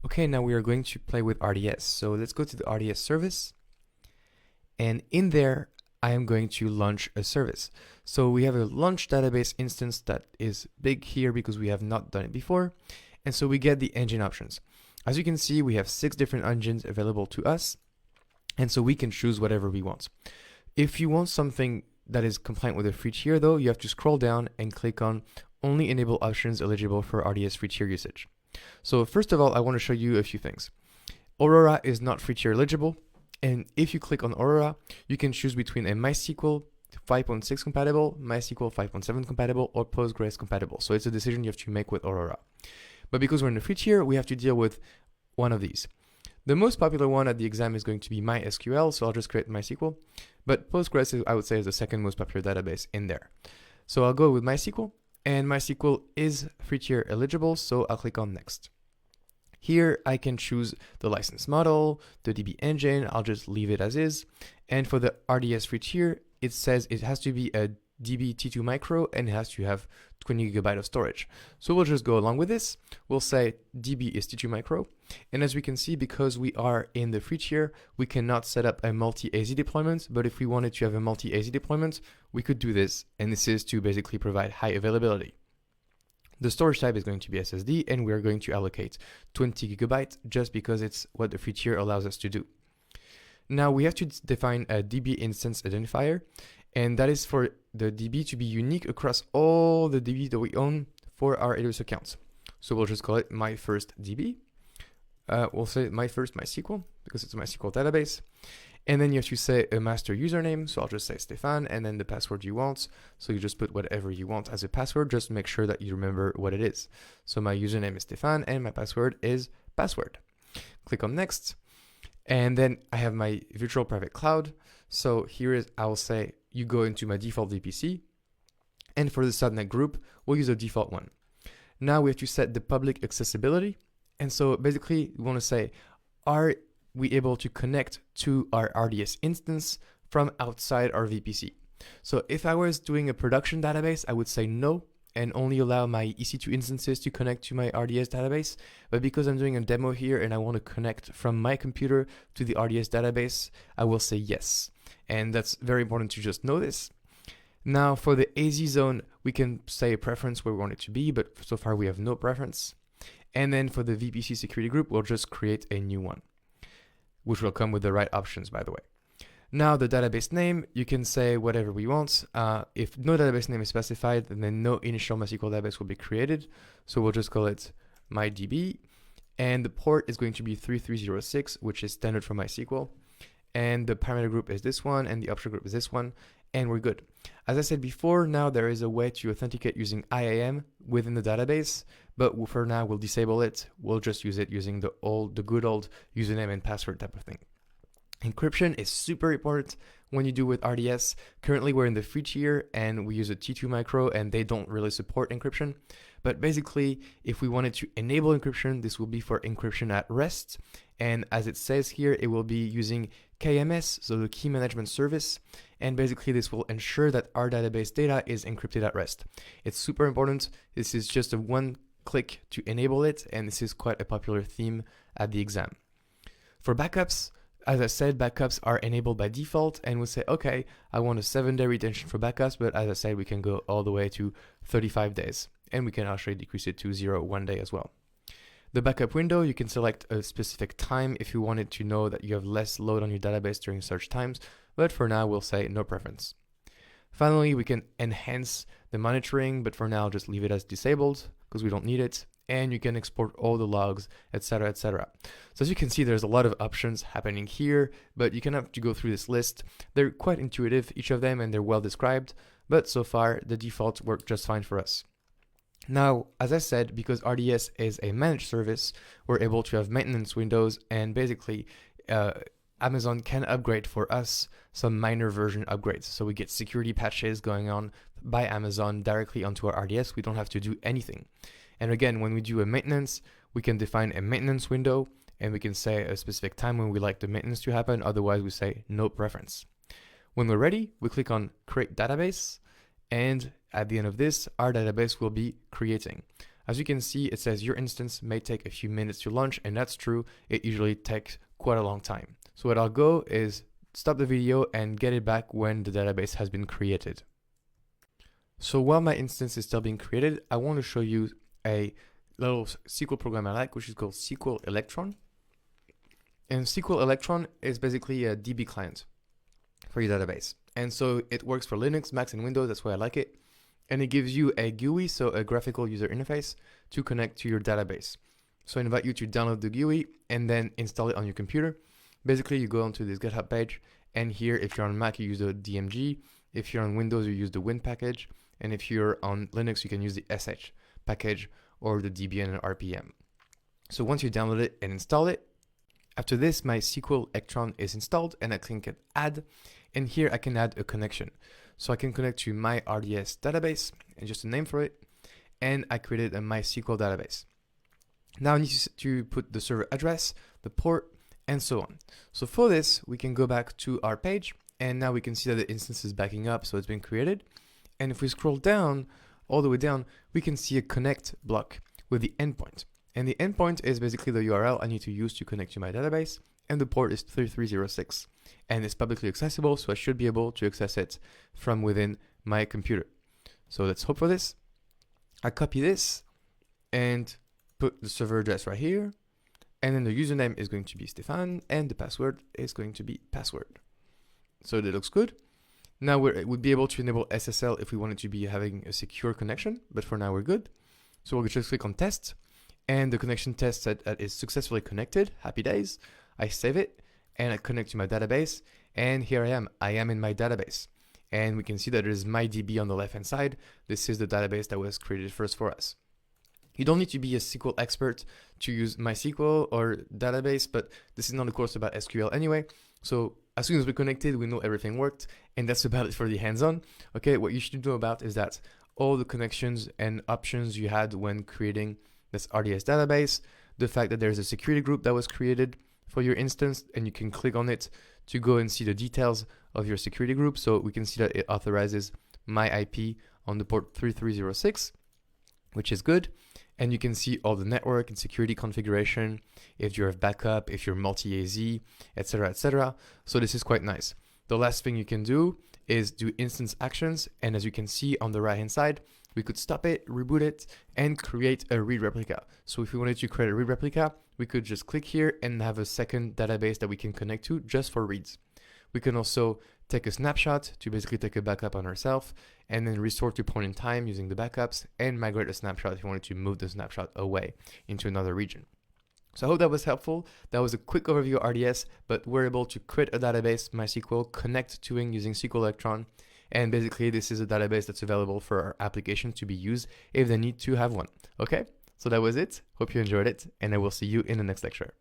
Okay, now we are going to play with RDS. So let's go to the RDS service. And in there, I am going to launch a service. So we have a launch database instance that is big here because we have not done it before. And so we get the engine options. As you can see, we have 6 different engines available to us. And so we can choose whatever we want. If you want something that is compliant with a free tier though, you have to scroll down and click on only enable options eligible for RDS free tier usage. So first of all, I want to show you a few things. Aurora is not free tier eligible. And if you click on Aurora, you can choose between a MySQL 5.6 compatible, MySQL 5.7 compatible, or Postgres compatible. So it's a decision you have to make with Aurora. But because we're in the free tier, we have to deal with one of these. The most popular one at the exam is going to be MySQL, so I'll just create MySQL. But Postgres, I would say, is the second most popular database in there. So I'll go with MySQL, and MySQL is free tier eligible, so I'll click on Next. Here I can choose the license model, the DB engine, I'll just leave it as is. And for the RDS free tier, it says it has to be a DB T2 micro and it has to have 20 GB of storage. So we'll just go along with this. We'll say DB is T2 micro. And as we can see, because we are in the free tier, we cannot set up a multi-AZ deployment. But if we wanted to have a multi-AZ deployment, we could do this. And this is to basically provide high availability. The storage type is going to be SSD, and we're going to allocate 20 GB just because it's what the free tier allows us to do. Now we have to define a DB instance identifier, and that is for the DB to be unique across all the DB that we own for our AWS accounts. So we'll just call it my first DB. We'll say my first MySQL because it's a MySQL database. And then you have to say a master username. So I'll just say Stefan, and then the password you want. So you just put whatever you want as a password. Just make sure that you remember what it is. So my username is Stefan and my password is password. Click on next. And then I have my virtual private cloud. So here is, I'll say you go into my default VPC. And for the subnet group, we'll use a default one. Now we have to set the public accessibility. And so basically we want to say, are we able to connect to our RDS instance from outside our VPC? So if I was doing a production database, I would say no and only allow my EC2 instances to connect to my RDS database. But because I'm doing a demo here and I want to connect from my computer to the RDS database, I will say yes. And that's very important to just know this. Now for the AZ zone, we can say a preference where we want it to be, but so far we have no preference. And then for the VPC security group, we'll just create a new one, which will come with the right options, by the way. Now the database name, you can say whatever we want. If no database name is specified, then no initial MySQL database will be created. So we'll just call it MyDB. And the port is going to be 3306, which is standard for MySQL. And the parameter group is this one, and the option group is this one, and we're good. As I said before, now there is a way to authenticate using IAM within the database, but for now we'll disable it. We'll just use it using the good old username and password type of thing. Encryption is super important when you do with RDS. Currently we're in the free tier and we use a T2 micro and they don't really support encryption. But basically, if we wanted to enable encryption, this will be for encryption at rest. And as it says here, it will be using KMS, so the key management service. And basically this will ensure that our database data is encrypted at rest. It's super important. This is just a one click to enable it, and this is quite a popular theme at the exam. For backups, as I said, backups are enabled by default, and we'll say, okay, I want a 7-day retention for backups, but as I said, we can go all the way to 35 days, and we can actually decrease it to 1 day as well. The backup window, you can select a specific time if you wanted to know that you have less load on your database during such times, but for now, we'll say no preference. Finally, we can enhance the monitoring, but for now, just leave it as disabled because we don't need it. And you can export all the logs, etc., etc. So as you can see, there's a lot of options happening here, but you can have to go through this list. They're quite intuitive, each of them, and they're well described, but so far the defaults work just fine for us. Now, as I said, because RDS is a managed service, we're able to have maintenance windows, and basically Amazon can upgrade for us some minor version upgrades. So we get security patches going on by Amazon directly onto our RDS. We don't have to do anything. And again, when we do a maintenance, we can define a maintenance window and we can say a specific time when we like the maintenance to happen. Otherwise, we say no preference. When we're ready, we click on Create Database. And at the end of this, our database will be creating. As you can see, it says your instance may take a few minutes to launch, and that's true. It usually takes quite a long time. So what I'll go is stop the video and get it back when the database has been created. So while my instance is still being created, I want to show you a little SQL program I like, which is called SQL Electron. And SQL Electron is basically a DB client for your database. And so it works for Linux, Macs, and Windows. That's why I like it. And it gives you a GUI, so a graphical user interface, to connect to your database. So I invite you to download the GUI and then install it on your computer. Basically, you go onto this GitHub page, and here, if you're on Mac, you use the DMG. If you're on Windows, you use the Win package. And if you're on Linux, you can use the SH package or the Debian and RPM. So once you download it and install it, after this, my SQL Electron is installed, and I click Add. And here I can add a connection. So I can connect to my RDS database, and just a name for it. And I created a MySQL database. Now I need to put the server address, the port, and so on. So for this, we can go back to our page, and now we can see that the instance is backing up, so it's been created. And if we scroll down, all the way down, we can see a connect block with the endpoint. And the endpoint is basically the URL I need to use to connect to my database, and the port is 3306. And it's publicly accessible, so I should be able to access it from within my computer. So let's hope for this. I copy this and put the server address right here. And then the username is going to be Stefan, and the password is going to be password. So that looks good. Now we'd be able to enable SSL if we wanted to be having a secure connection, but for now we're good. So we'll just click on test, and the connection test that is successfully connected. Happy days. I save it, and I connect to my database, and here I am in my database. And we can see that there's MyDB on the left-hand side. This is the database that was created first for us. You don't need to be a SQL expert to use MySQL or database, but this is not a course about SQL anyway. So as soon as we're connected, we know everything worked, and that's about it for the hands-on. Okay, what you should know about is that all the connections and options you had when creating this RDS database, the fact that there's a security group that was created for your instance, and you can click on it to go and see the details of your security group. So we can see that it authorizes my IP on the port 3306, which is good. And you can see all the network and security configuration, if you have backup, if you're multi-AZ, etc., etc. So this is quite nice. The last thing you can do is do instance actions. And as you can see on the right-hand side, we could stop it, reboot it, and create a read replica. So if we wanted to create a read replica, we could just click here and have a second database that we can connect to just for reads. We can also take a snapshot to basically take a backup on ourselves, and then restore to point in time using the backups, and migrate a snapshot if you wanted to move the snapshot away into another region. So I hope that was helpful. That was a quick overview of RDS, but we're able to create a database, MySQL, connect to it using SQL Electron, and basically this is a database that's available for our application to be used if they need to have one. Okay, so that was it. Hope you enjoyed it, and I will see you in the next lecture.